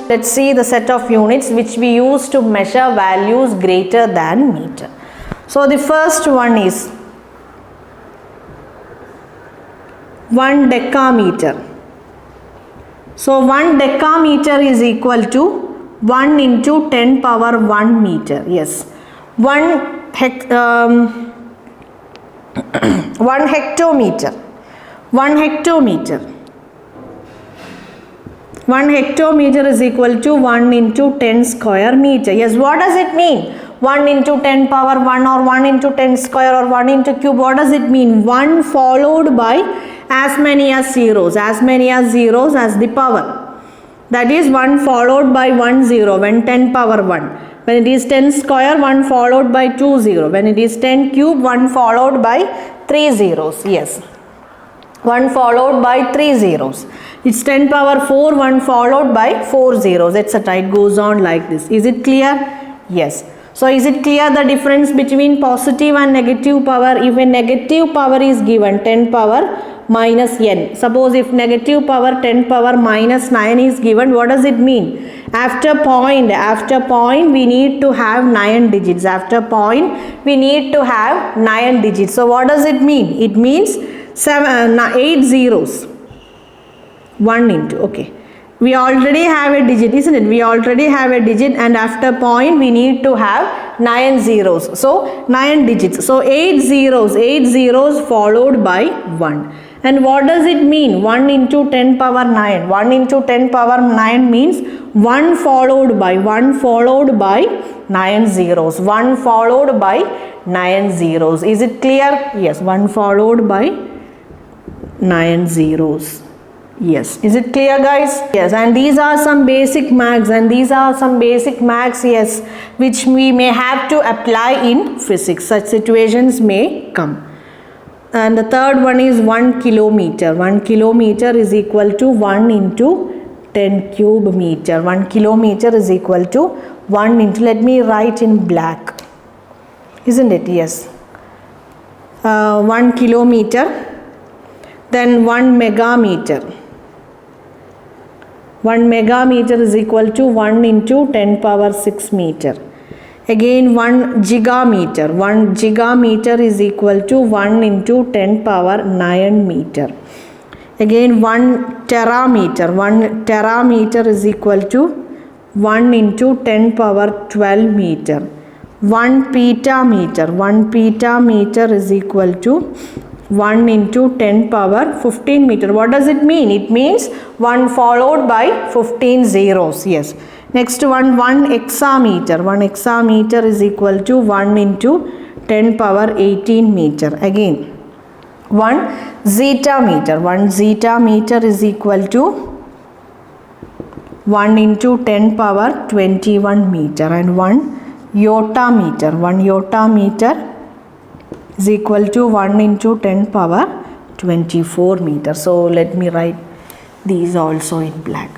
Let's see the set of units which we use to measure values greater than meter. So the first one is 1 decameter. So 1 decameter is equal to 1 into 10 power 1 meter. Yes. 1 hectometer. 1 hectometer. 1 hectometer is equal to 1 into 10 square meter. Yes, what does it mean? 1 into 10 power 1 or 1 into 10 square or 1 into cube. What does it mean? 1 followed by as many as zeros as the power. That is 1 followed by 1 0 when 10 power 1. When it is 10 square, 1 followed by 2 0. When it is 10 cube, 1 followed by 3 zeros. Yes. 1 followed by 3 zeros. It's 10 power 4, 1 followed by 4 zeros, etc. It goes on like this. Is it clear? Yes. So is it clear the difference between positive and negative power? If a negative power is given 10 power minus n. Suppose if negative power 10 power minus 9 is given, what does it mean? After point we need to have 9 digits. After point we need to have 9 digits. So what does it mean? It means 8 zeros. 1 into, okay. We already have a digit, isn't it? We already have a digit, and after point we need to have 9 zeros. So 9 digits. So 8 zeros followed by 1. And what does it mean? 1 into 10 power 9. 1 into 10 power 9 means 1 followed by 9 zeros. 1 followed by 9 zeros. Is it clear? Yes, 1 followed by 9 zeros. Yes, is it clear, guys? Yes, and these are some basic maths, yes, which we may have to apply in physics. Such situations may come. And the third one is 1 kilometer. 1 kilometer is equal to 1 into 10 cube meter. 1 kilometer is equal to 1 into, let me write in black, isn't it? Yes. 1 kilometer, then 1 megameter. 1 megameter is equal to 1 into 10 power 6 meter. Again 1 gigameter. 1 gigameter is equal to 1 into 10 power 9 meter. Again 1 terameter. 1 terameter is equal to 1 into 10 power 12 meter. 1 petameter. 1 petameter is equal to 1 into 10 power 15 meter. What does it mean? It means 1 followed by 15 zeros. Yes. Next one, 1 hexameter. 1 hexameter is equal to 1 into 10 power 18 meter. Again, 1 zetameter. 1 zetameter is equal to 1 into 10 power 21 meter. And 1 yottameter. 1 yottameter is equal to 1 into 10 power 24 meter. So let me write these also in black.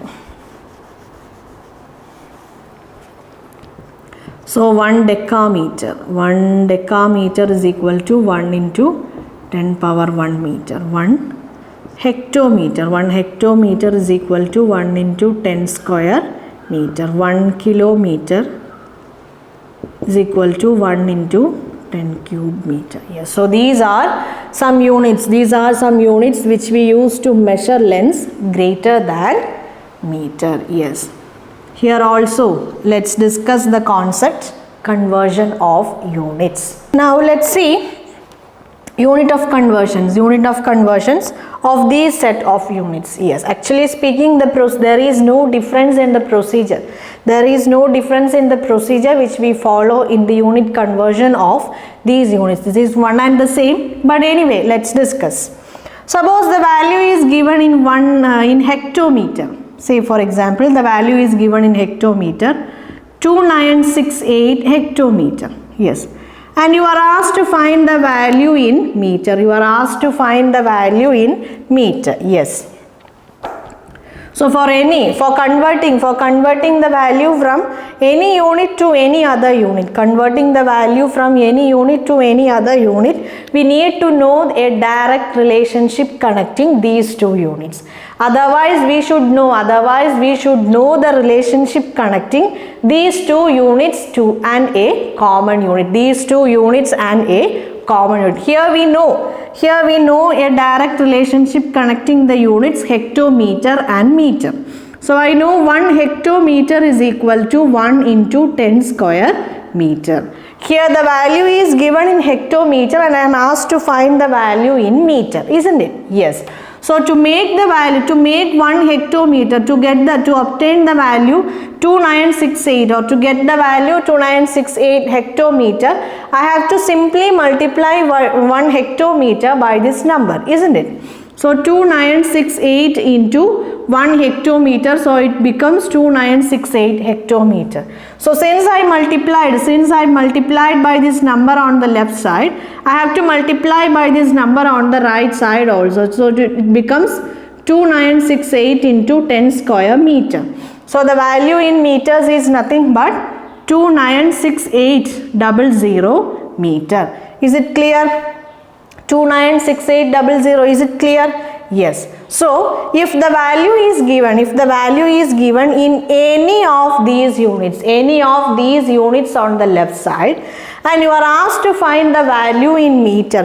So 1 decameter. 1 decameter is equal to 1 into 10 power 1 meter. 1 hectometer. 1 hectometer is equal to 1 into 10 square meter. 1 kilometer is equal to 1 into 10 cube meter. Yes. So these are some units. These are some units which we use to measure lengths greater than meter. Yes. Here also let's discuss the concept conversion of units. Now let's see unit of conversions of these set of units. Yes, actually speaking, there is no difference in the procedure. There is no difference in the procedure which we follow in the unit conversion of these units. This is one and the same, but anyway, let's discuss. Suppose the value is given in in hectometer. Say for example, the value is given in hectometer, 2968 hectometer. Yes. And you are asked to find the value in meter. Yes. So for converting the value from any unit to any other unit, we need to know a direct relationship connecting these two units. Otherwise we should know the relationship connecting these two units to and a common unit. These two units and a common unit. Here we know a direct relationship connecting the units hectometer and meter. So I know 1 hectometer is equal to 1 into 10 square meter. Here the value is given in hectometer and I am asked to find the value in meter, isn't it? Yes. So to make 1 hectometer, to obtain the value 2968 or to get the value 2968 hectometer, I have to simply multiply 1 hectometer by this number, isn't it? So 2968 into 1 hectometer, so it becomes 2968 hectometer. So since I multiplied by this number on the left side, I have to multiply by this number on the right side also. So it becomes 2968 into 10 square meter. So the value in meters is nothing but 296,800 meter. Is it clear? 296,800, is it clear? Yes. So if the value is given in any of these units on the left side and you are asked to find the value in meter,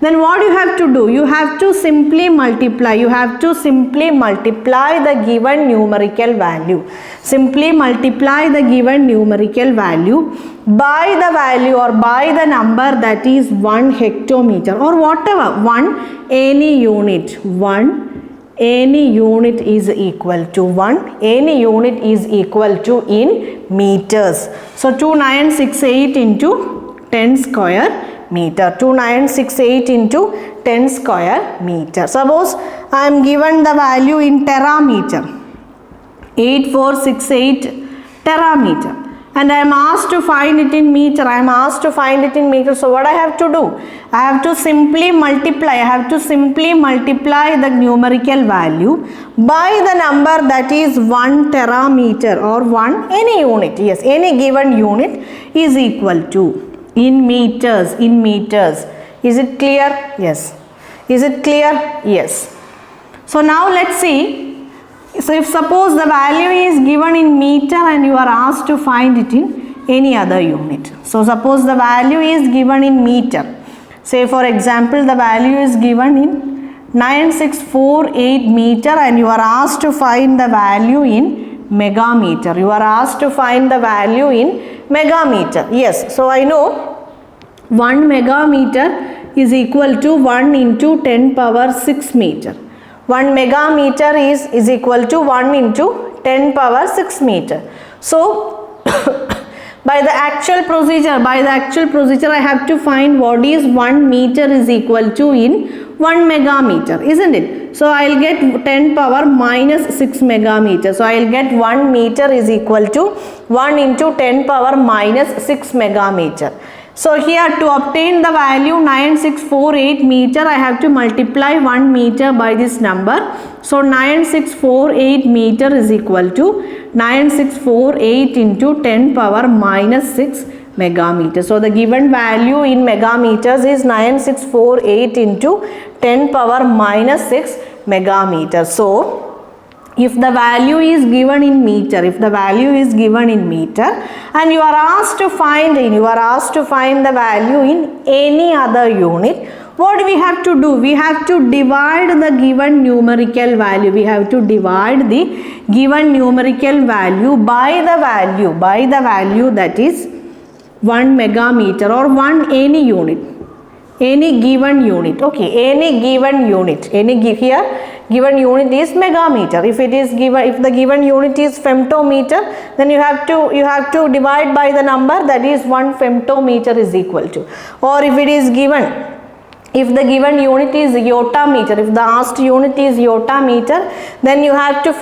then what you have to do? You have to simply multiply the given numerical value. Simply multiply the given numerical value by the value or by the number that is 1 hectometer or whatever, any unit is equal to in meters. So 2968 into 10 square meter. 2968 into 10 square meter. Suppose I am given the value in terameter, 8468 terameter, and I am asked to find it in meter. So what I have to do? I have to simply multiply the numerical value by the number that is 1 terameter or any unit. Yes, any given unit is equal to in meters. Is it clear? Yes. Is it clear? Yes. So now let's see. So if suppose the value is given in meter and you are asked to find it in any other unit. So suppose the value is given in meter. Say for example the value is given in 9648 meter and you are asked to find the value in megameter. Yes. So I know 1 megameter is equal to 1 into 10 power 6 meter. 1 megameter is equal to 1 into 10 power 6 meter. So by the actual procedure I have to find what is 1 meter is equal to in 1 megameter, isn't it? So I will get 10 power minus 6 megameter. So I will get 1 meter is equal to 1 into 10 power minus 6 megameter. So here to obtain the value 9648 meter, I have to multiply 1 meter by this number. So 9648 meter is equal to 9648 into 10 power minus 6 megameter. So the given value in megameters is 9648 into 10 power minus 6 megameter. So if the value is given in meter, and you are asked to find the value in any other unit, what we have to do? We have to divide the given numerical value. by the value that is 1 megameter or any unit. Any given unit. Okay, any given unit. Here given unit is megameter. If the given unit is femtometer, then you have to divide by the number that is 1 femtometer is equal to. Or if the given unit is iota meter, if the asked unit is iota meter, then you have to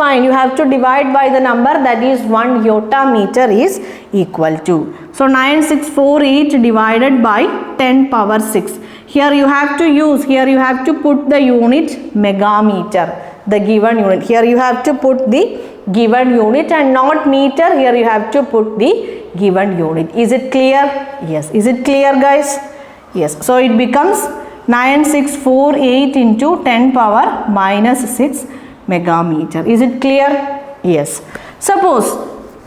divide by the number that is 1 iota meter is equal to. So 9648 divided by 10 power 6. Here you have to put the unit megameter, the given unit. Here you have to put the given unit and not meter. Here you have to put the given unit. Is it clear? Yes. Is it clear, guys? Yes. So it becomes 9648 into 10 power minus 6 megameter. Is it clear? Yes. Suppose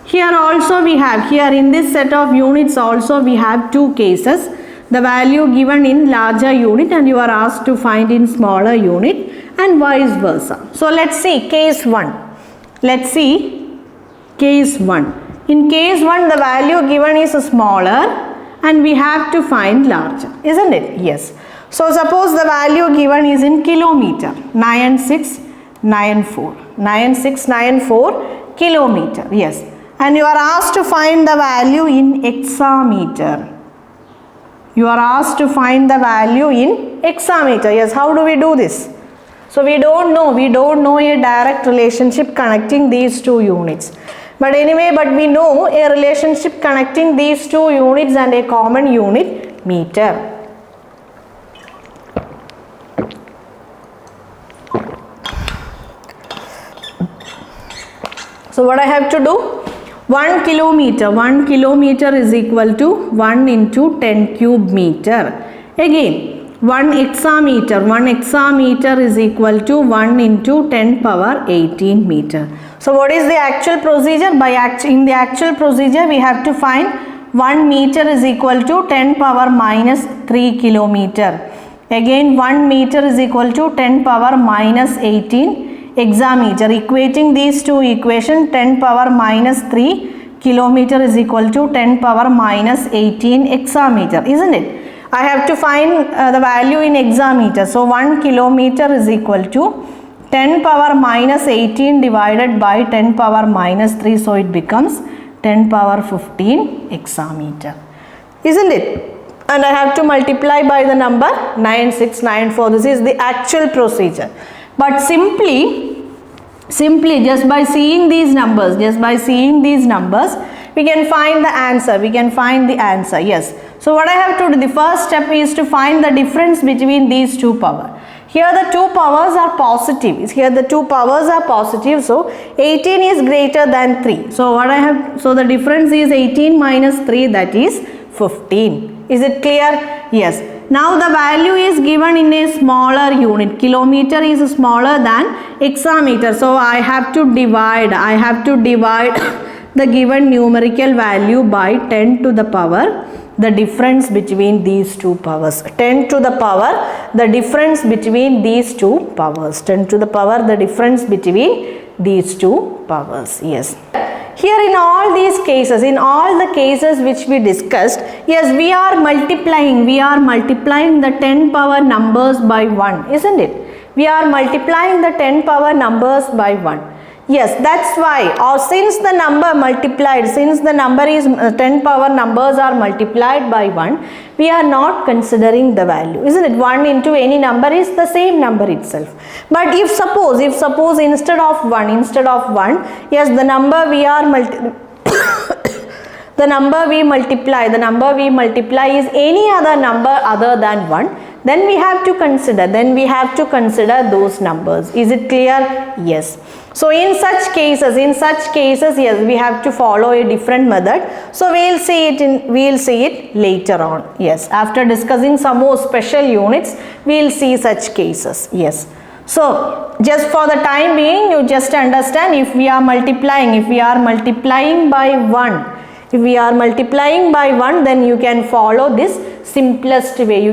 here also we have, here in this set of units also we have two cases. The value given in larger unit and you are asked to find in smaller unit and vice versa. So let's see case 1. Let's see case 1. In case 1 the value given is smaller and we have to find larger, isn't it? Yes. So suppose the value given is in kilometer, 9694 kilometer, yes. And you are asked to find the value in hexameter. You are asked to find the value in hexameter. Yes, how do we do this? So we don't know a direct relationship connecting these two units. But anyway, we know a relationship connecting these two units and a common unit, meter. So what I have to do? 1 kilometer is equal to 1 into 10 cube meter. Again, 1 hexameter is equal to 1 into 10 power 18 meter. So what is the actual procedure? In the actual procedure we have to find 1 meter is equal to 10 power minus 3 kilometer. Again 1 meter is equal to 10 power minus 18 hexameter. Equating these two equations, 10 power minus 3 kilometer is equal to 10 power minus 18 hexameter, isn't it? I have to find the value in hexameter. So 1 kilometer is equal to 10 power minus 18 divided by 10 power minus 3. So it becomes 10 power 15 hexameter, isn't it? And I have to multiply by the number 9694. This is the actual procedure. But simply just by seeing these numbers, we can find the answer. Yes. So what I have to do, the first step is to find the difference between these two powers. Here the two powers are positive. So 18 is greater than 3. So the difference is 18 minus 3, that is 15. Is it clear? Yes. Now the value is given in a smaller unit. Kilometer is smaller than hexameter. So I have to divide the given numerical value by 10 to the power the difference between these two powers. 10 to the power the difference between these two powers. 10 to the power the difference between these two powers. Yes. Here in all these cases, in all the cases which we discussed, yes, we are multiplying the 10 power numbers by 1, isn't it? We are multiplying the 10 power numbers by 1. Yes, that's why, or since the number is 10 power numbers are multiplied by 1, we are not considering the value, isn't it? 1 into any number is the same number itself. But if suppose instead of 1, yes, the number we multiply is any other number other than 1, then we have to consider those numbers. Is it clear? Yes. So in such cases, yes, we have to follow a different method. So we'll see it later on. Yes, after discussing some more special units, we'll see such cases. Yes. So just for the time being, you just understand, if we are multiplying by 1, then you can follow this simplest way.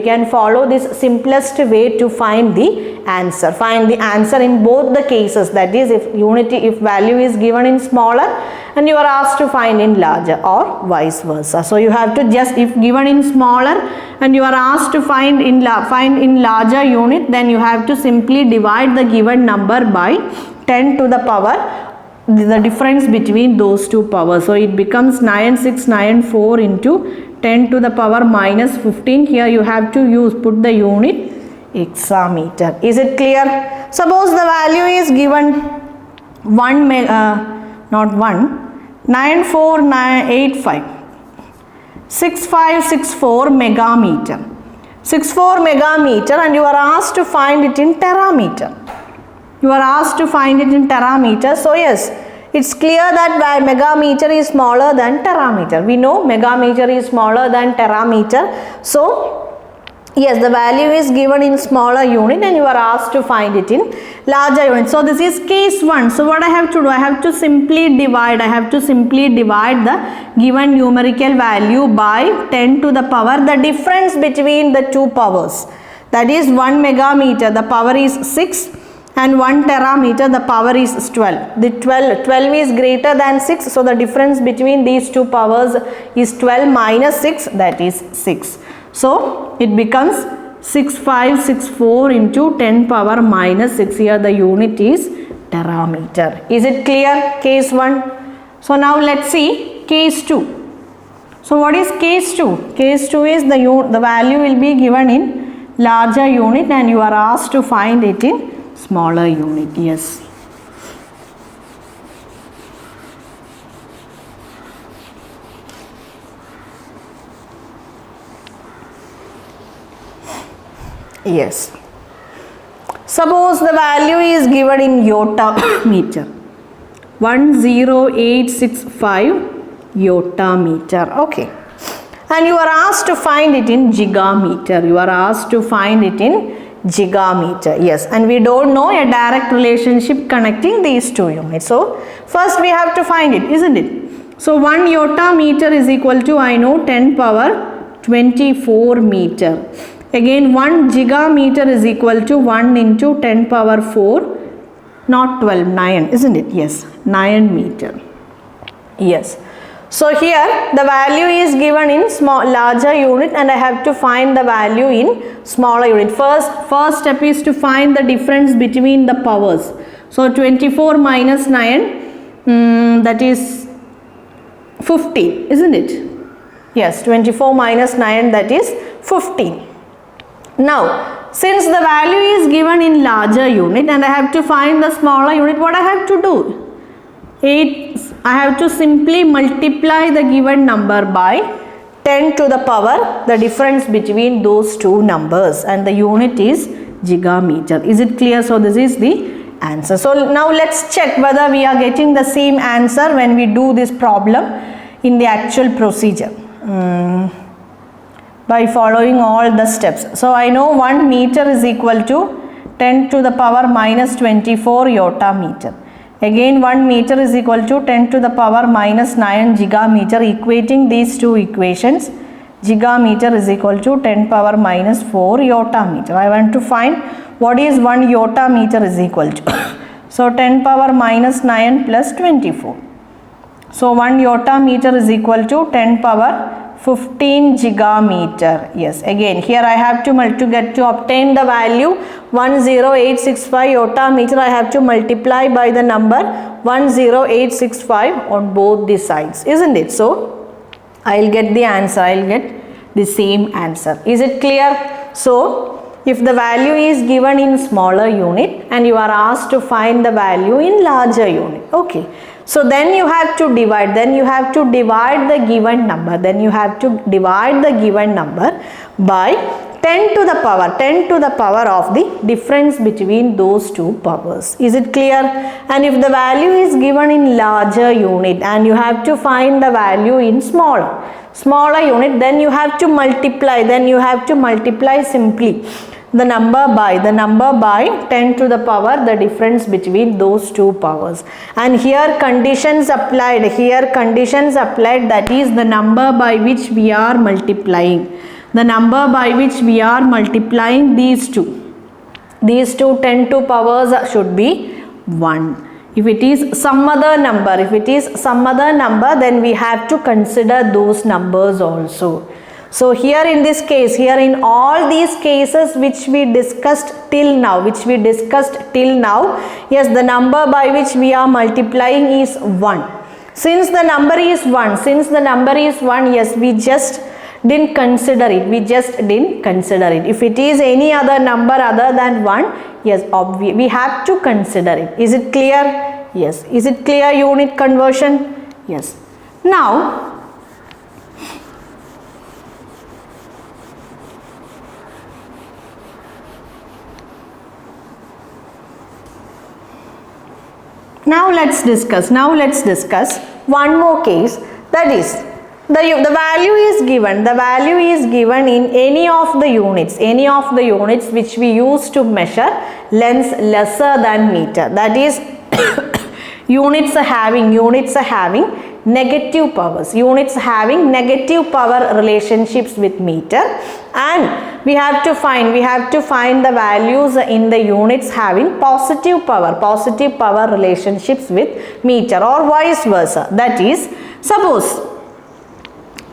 To find the answer in both the cases. That is, if value is given in smaller and you are asked to find in larger, or vice versa. So you have to if given in smaller and you are asked to find in larger unit, then you have to simply divide the given number by 10 to the power the difference between those two powers. So it becomes 9694 into 10 to the power minus 15. Here you have to put the unit hexameter. Is it clear? Suppose the value is given 9485 6564 megameter. 64 megameter, and you are asked to find it in terameter. So yes, it's clear that megameter is smaller than terameter. We know megameter is smaller than terameter. So Yes, the value is given in smaller unit and you are asked to find it in larger unit. So this is case 1. So what I have to do, I have to simply divide the given numerical value by 10 to the power, the difference between the two powers. That is 1 megameter, the power is 6, and 1 terameter, the power is 12. The 12 is greater than 6, so the difference between these two powers is 12 minus 6, that is 6. So it becomes 6564 into 10 power minus 6. Here the unit is terameter. Is it clear? Case 1. So now let's see case 2. So what is case 2? Case 2 is the value will be given in larger unit and you are asked to find it in smaller unit. Yes. Yes. Suppose the value is given in yotta meter. 10865 yotta meter. Okay. And you are asked to find it in gigameter. Yes. And we don't know a direct relationship connecting these two units. So first we have to find it, isn't it? So 1 yotta meter is equal to, I know, 10 power 24 meter. Again 1 gigameter is equal to 1 into 10 power 4, not 12, 9, isn't it? Yes, 9 meter. Yes. So here the value is given in larger unit and I have to find the value in smaller unit. First step is to find the difference between the powers. So 24 minus 9, that is 15, isn't it? Yes, 24 minus 9, that is 15. Now, since the value is given in larger unit and I have to find the smaller unit, what I have to do? I have to simply multiply the given number by 10 to the power, the difference between those two numbers, and the unit is gigameter. Is it clear? So this is the answer. So now let's check whether we are getting the same answer when we do this problem in the actual procedure. By following all the steps. So I know 1 meter is equal to 10 to the power minus 24 yotta meter. Again 1 meter is equal to 10 to the power minus 9 gigameter. Equating these two equations, gigameter is equal to 10 power minus 4 yotta meter. I want to find what is 1 yotta meter is equal to. So 10 power minus 9 plus 24. So 1 yotta meter is equal to 10 power 15 gigameter. Yes, again here I have to obtain the value 10865 yotta meter, I have to multiply by the number 10865 on both the sides, isn't it? So I'll get the answer, I'll get the same answer. Is it clear? So if the value is given in smaller unit and you are asked to find the value in larger unit, okay. So then you have to divide, the given number, by 10 to the power of the difference between those two powers. Is it clear? And if the value is given in larger unit and you have to find the value in smaller unit, then you have to multiply simply the number by 10 to the power, the difference between those two powers. And here conditions applied, that is the number by which we are multiplying. These two 10 to powers should be 1. If it is some other number, then we have to consider those numbers also. So here in this case, in all these cases which we discussed till now, yes, the number by which we are multiplying is 1. Since the number is 1, yes, we just didn't consider it. If it is any other number other than 1, yes, we have to consider it. Is it clear? Yes. Is it clear, unit conversion? Yes. Now let's discuss one more case, that is The value is given. The value is given in any of the units which we use to measure lengths lesser than meter. That is units having negative powers. Units having negative power relationships with meter, and we have to find the values in the units having positive power relationships with meter, or vice versa. That is, suppose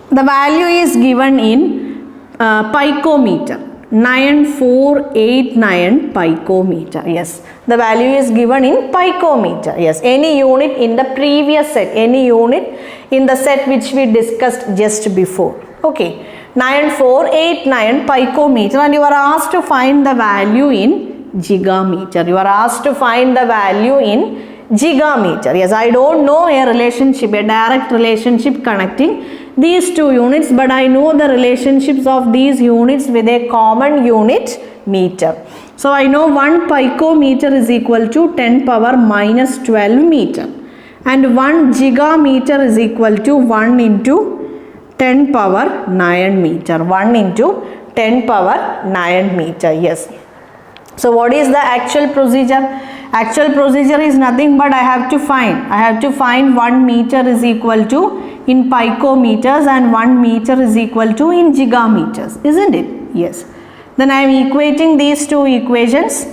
the value is given in picometer, 9489 picometer. Yes, the value is given in picometer. Yes, any unit in the previous set, any unit in the set which we discussed just before. Okay, 9489 picometer, and you are asked to find the value in gigameter. Yes, I don't know a direct relationship connecting these two units, but I know the relationships of these units with a common unit, meter. So I know 1 picometer is equal to 10 power minus 12 meter, and 1 gigameter is equal to 1 into 10 power 9 meter. 1 into 10 power 9 meter. Yes. So what is the actual procedure? Actual procedure is nothing but I have to find 1 meter is equal to in picometers and 1 meter is equal to in gigameters, isn't it? Yes. Then I am equating these two equations.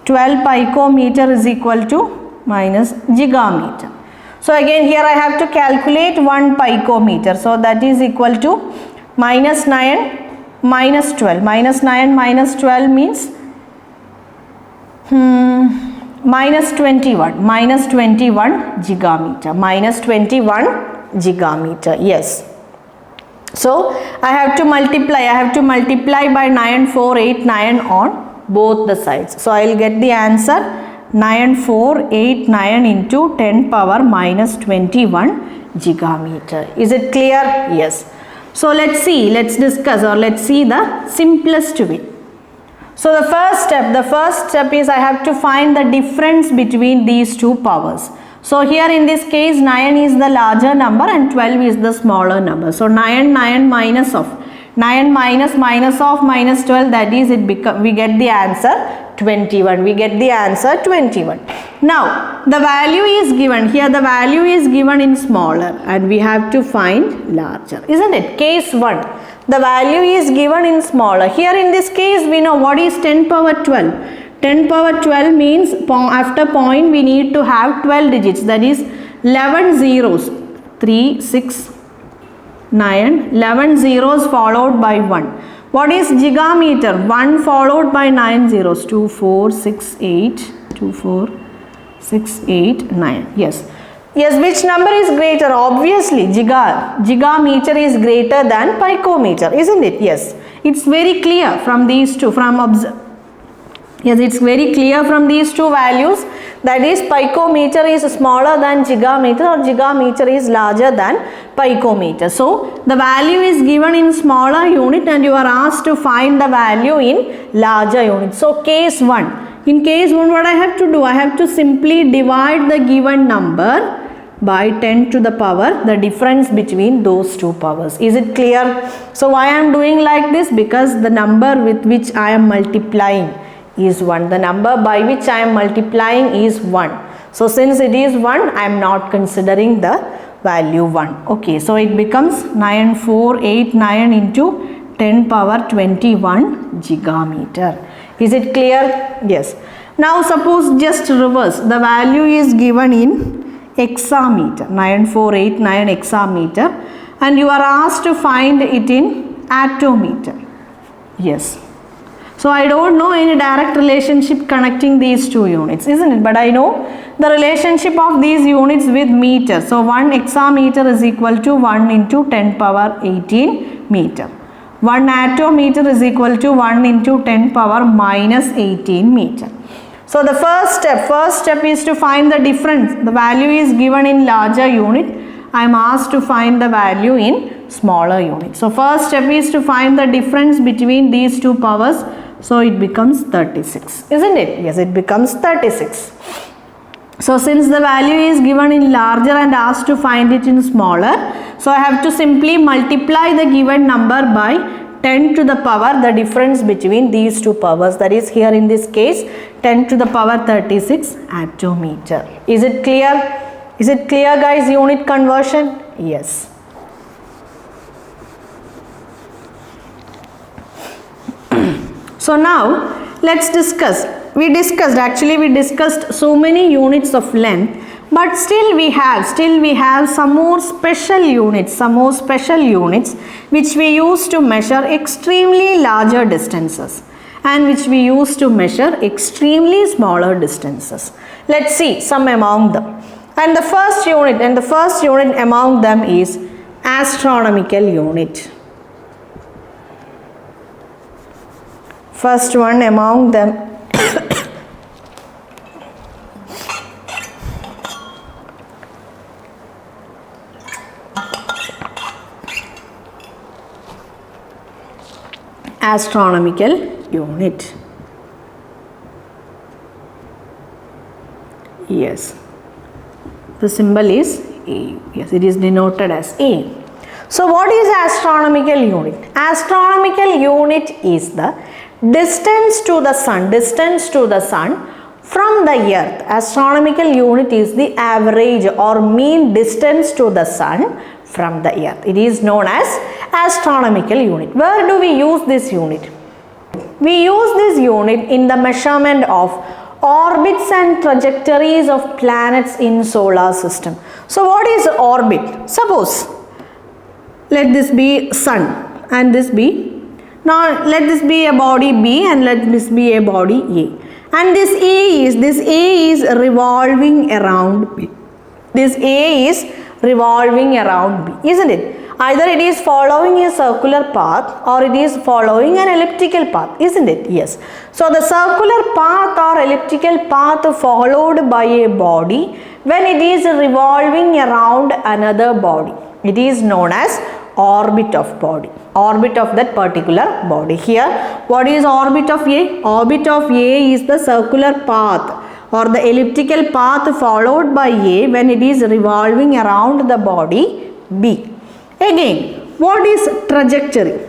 12 picometer is equal to minus gigameter. So again here I have to calculate 1 picometer. So that is equal to minus 9 minus 12. Minus 9 minus 12 means minus 21 gigameter. Minus 21 gigameter. Yes. So I have to multiply by 9489 on both the sides. So I will get the answer 9489 into 10 power minus 21 gigameter. Is it clear? Yes. So let's see the simplest way. So the first step is I have to find the difference between these two powers. So here in this case 9 is the larger number and 12 is the smaller number. So 9 minus of 9 minus minus 12, that is we get the answer 21. Now the value is given here, the value is given in smaller and we have to find larger, isn't it? Case 1, the value is given in smaller. Here in this case we know what is 10 power 12. 10 power 12 means after point we need to have 12 digits, that is 11 zeros, 3, 6, 9, 11 zeros followed by 1. What is gigameter? 1 followed by 9 zeros, 2, 4, 6, 8, 2, 4, 6, 8, 9. Yes. Yes, which number is greater? Obviously gigameter is greater than picometer, isn't it? Yes. It's very clear from these two, it's very clear from these two values, that is picometer is smaller than gigameter or gigameter is larger than picometer. So the value is given in smaller unit and you are asked to find the value in larger unit. So case 1. In case 1 what I have to do? I have to simply divide the given number by 10 to the power, the difference between those two powers. Is it clear? So why I am doing like this? Because the number with which I am multiplying is 1. The number by which I am multiplying is 1. So since it is 1, I am not considering the value 1. Okay, so it becomes 9489 into 10 power 21 gigameter. Is it clear? Yes. Now suppose just reverse. The value is given in hexameter, 9489 hexameter, and you are asked to find it in attometer. Yes. So I don't know any direct relationship connecting these two units, isn't it? But I know the relationship of these units with meter. So 1 hexameter is equal to 1 into 10 power 18 meter. 1 attometer is equal to 1 into 10 power minus 18 meter. So the first step is to find the difference. The value is given in larger unit. I am asked to find the value in smaller unit. So first step is to find the difference between these two powers. So it becomes 36, isn't it? Yes, it becomes 36. So since the value is given in larger and asked to find it in smaller, so I have to simply multiply the given number by 10 to the power the difference between these two powers, that is here in this case 10 to the power 36 attometer. Is it clear? Is it clear guys, unit conversion? Yes. So now let's discuss. We discussed so many units of length, but still we have some more special units which we use to measure extremely larger distances and which we use to measure extremely smaller distances. Let's see some among them. And the first unit among them is astronomical unit. First one among them astronomical unit. Yes, the symbol is A. Yes, it is denoted as A. So what is astronomical unit? Astronomical unit is the distance to the sun from the earth. Astronomical unit is the average or mean distance to the sun from the earth. It is known as astronomical unit. Where do we use this unit? We use this unit in the measurement of orbits and trajectories of planets in solar system. So what is orbit? Suppose let this be sun and this be, now let this be a body B and let this be a body A, and this A is revolving around B. This A is revolving around B, isn't it? Either it is following a circular path or it is following an elliptical path, isn't it? Yes. So the circular path or elliptical path followed by a body, when it is revolving around another body, it is known as orbit of body, orbit of that particular body. Here, what is orbit of A? Orbit of A is the circular path or the elliptical path followed by A when it is revolving around the body B. Again, what is trajectory?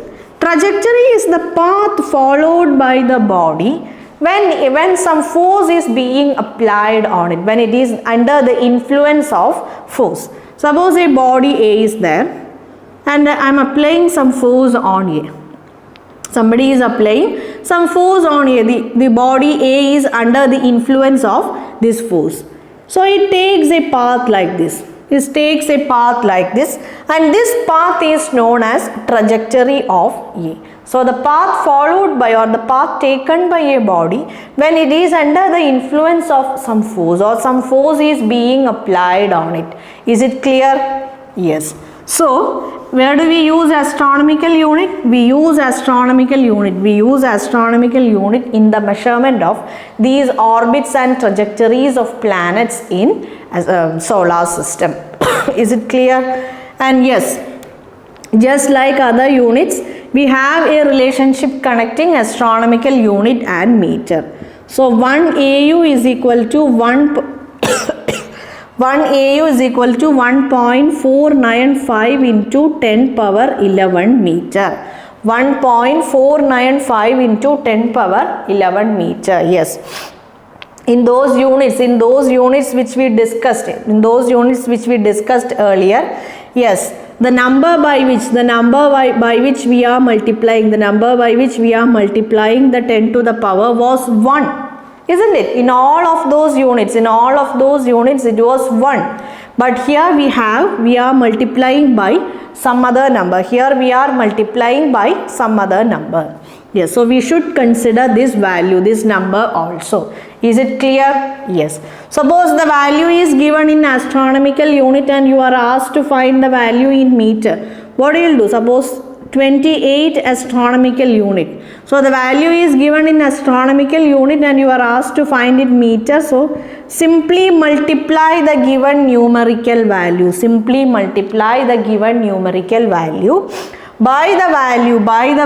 Trajectory is the path followed by the body when some force is being applied on it, when it is under the influence of force. Suppose a body A is there and I am applying some force on A. Somebody is applying some force on A. The body A is under the influence of this force. So it takes a path like this. It takes a path like this, and this path is known as trajectory of A. So the path followed by or the path taken by a body when it is under the influence of some force or some force is being applied on it. Is it clear? Yes. So where do we use astronomical unit? We use astronomical unit. We use astronomical unit in the measurement of these orbits and trajectories of planets in solar system. Is it clear? And yes, just like other units, we have a relationship connecting astronomical unit and meter. So 1 AU is equal to 1 AU is equal to 1.495 into 10 power 11 meter. 1.495 into 10 power 11 meter. Yes. In those units which we discussed earlier, yes, the number by which we are multiplying the 10 to the power was 1, isn't it? In all of those units it was 1, but here we are multiplying by some other number. Here we are multiplying by some other number. Yes, so we should consider this value, this number also. Is it clear? Yes. Suppose the value is given in astronomical unit and you are asked to find the value in meter. What you will do? Suppose 28 astronomical unit. So the value is given in astronomical unit and you are asked to find it meter. So simply multiply the given numerical value. Simply multiply the given numerical value by the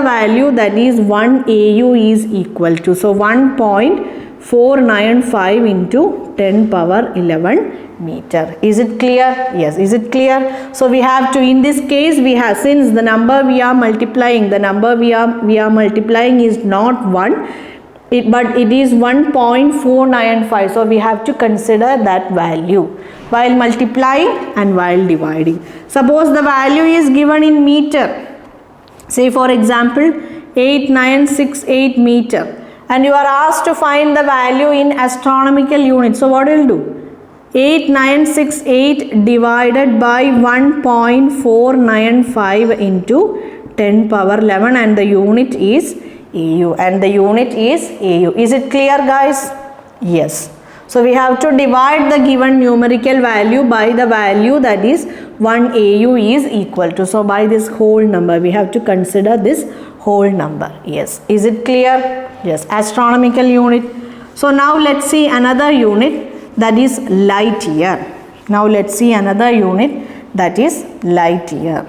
value that is 1 AU is equal to. So 1.495 495 into 10 power 11 meter. Is it clear? Yes. Is it clear? So we have to, in this case we have, since the number we are multiplying, the number we are multiplying is not 1, but it is 1.495. So we have to consider that value while multiplying and while dividing. Suppose the value is given in meter. Say for example 8968 meter, and you are asked to find the value in astronomical units. So what will do? 8968 divided by 1.495 into 10 power 11, and the unit is AU, and the unit is AU. Is it clear, guys? Yes. So we have to divide the given numerical value by the value that is 1 AU is equal to. So by this whole number we have to consider this whole number. Yes. Is it clear? Yes. Astronomical unit. So now let's see another unit, that is light year. Now let's see another unit, that is light year.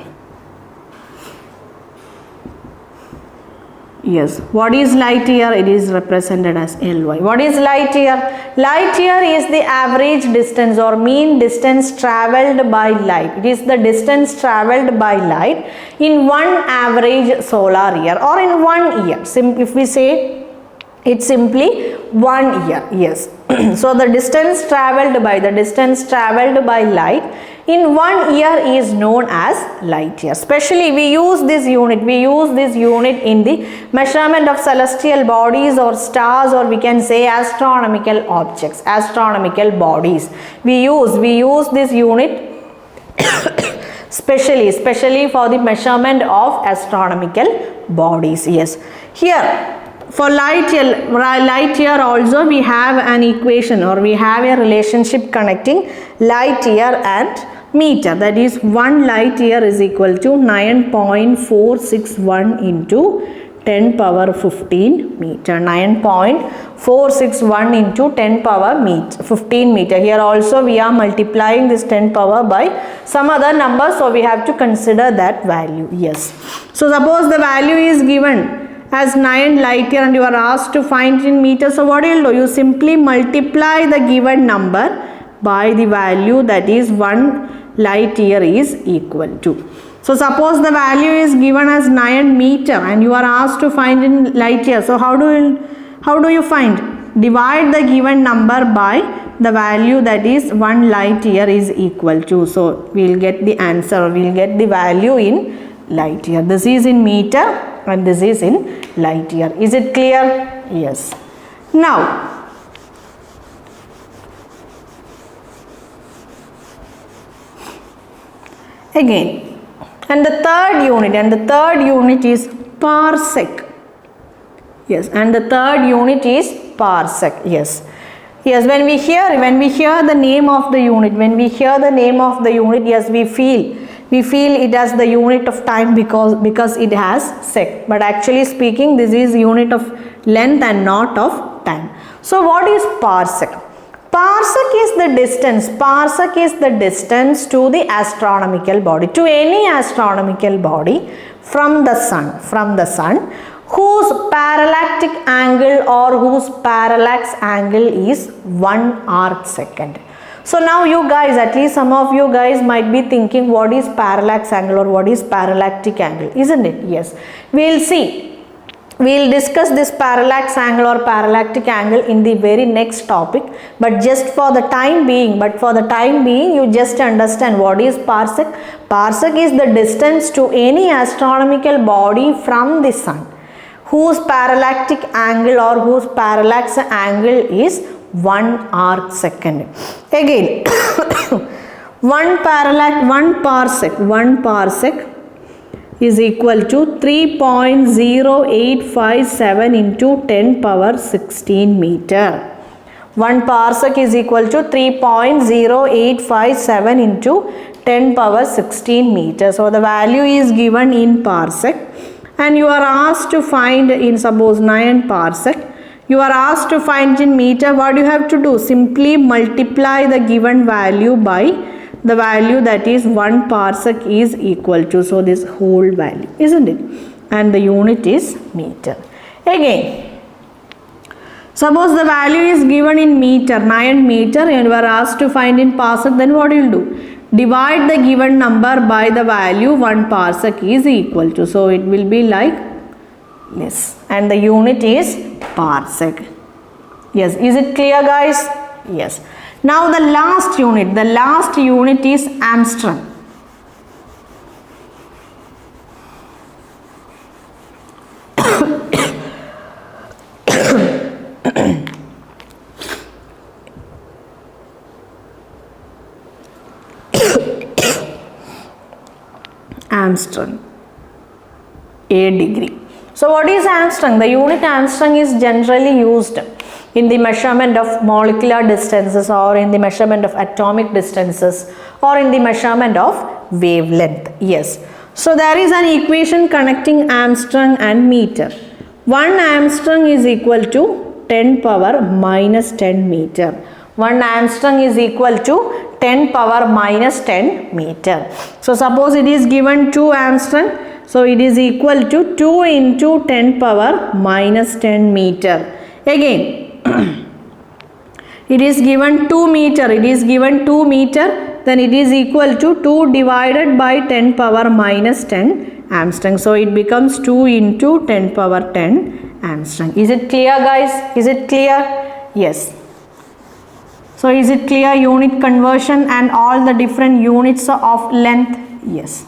Yes. What is light year? It is represented as LY. What is light year? Light year is the average distance or mean distance travelled by light. It is the distance travelled by light in one average solar year or in 1 year. If we say it's simply 1 year. Yes. So the distance travelled by light in 1 year is known as light year. Especially we use this unit in the measurement of celestial bodies or stars, or we can say astronomical objects, astronomical bodies. We use this unit especially for the measurement of astronomical bodies. Yes. Here for light year also we have an equation, or we have a relationship connecting light year and meter. That is 1 light year is equal to 9.461 into 10 power 15 meter. 9.461 into 10 power 15 meter. Here also we are multiplying this 10 power by some other number, so we have to consider that value. Yes. So suppose the value is given as 9 light year and you are asked to find in meters. So what you will do? You simply multiply the given number by the value that is 1 light year is equal to. So suppose the value is given as 9 meter and you are asked to find in light year. So how do you find? Divide the given number by the value that is 1 light year is equal to. So we will get the answer, we will get the value in light year. This is in meter and this is in light year. Is it clear? Yes. Now again, and the third unit is parsec. Yes, and the third unit is parsec. Yes. Yes, when we hear the name of the unit, yes, we feel it as the unit of time because it has sec. But actually speaking, this is unit of length and not of time. So what is parsec? Parsec is the distance to the astronomical body, to any astronomical body from the sun, whose parallactic angle or whose parallax angle is 1 arc second. So now you guys, at least some of you guys might be thinking, what is parallax angle or what is parallactic angle, isn't it? Yes. We'll see. We'll discuss this parallax angle or parallactic angle in the very next topic, but for the time being, you just understand what is parsec. Parsec is the distance to any astronomical body from the sun, whose parallactic angle or whose parallax angle is 1 arc second. Again, 1 parsec is equal to 3.0857 into 10 power 16 meter. 1 parsec is equal to 3.0857 into 10 power 16 meter. So the value is given in parsec and you are asked to find in, suppose 9 parsec. You are asked to find in meter. What you have to do? Simply multiply the given value by the value that is 1 parsec is equal to, so this whole value, isn't it? And the unit is meter. Again, Suppose the value is given in meter, 9 meter, and you are asked to find in parsec, then what you will do? Divide the given number by the value 1 parsec is equal to. So it will be like this. And the unit is parsec. Yes, is it clear, guys? Yes. Now the last unit is Armstrong. Armstrong, a degree. So what is Armstrong? The unit Armstrong is generally used in the measurement of molecular distances, or in the measurement of atomic distances, or in the measurement of wavelength. Yes. So there is an equation connecting Armstrong and meter. 1 Armstrong is equal to 10 power minus 10 meter. 1 Armstrong is equal to 10 power minus 10 meter. So suppose it is given 2 Armstrong. So it is equal to 2 into 10 power minus 10 meter. Again, it is given 2 meter. It is given 2 meter. Then it is equal to 2 divided by 10 power minus 10 Armstrong. So it becomes 2 into 10 power 10 Armstrong. Is it clear, guys? Is it clear? Yes. So is it clear, unit conversion and all the different units of length? Yes.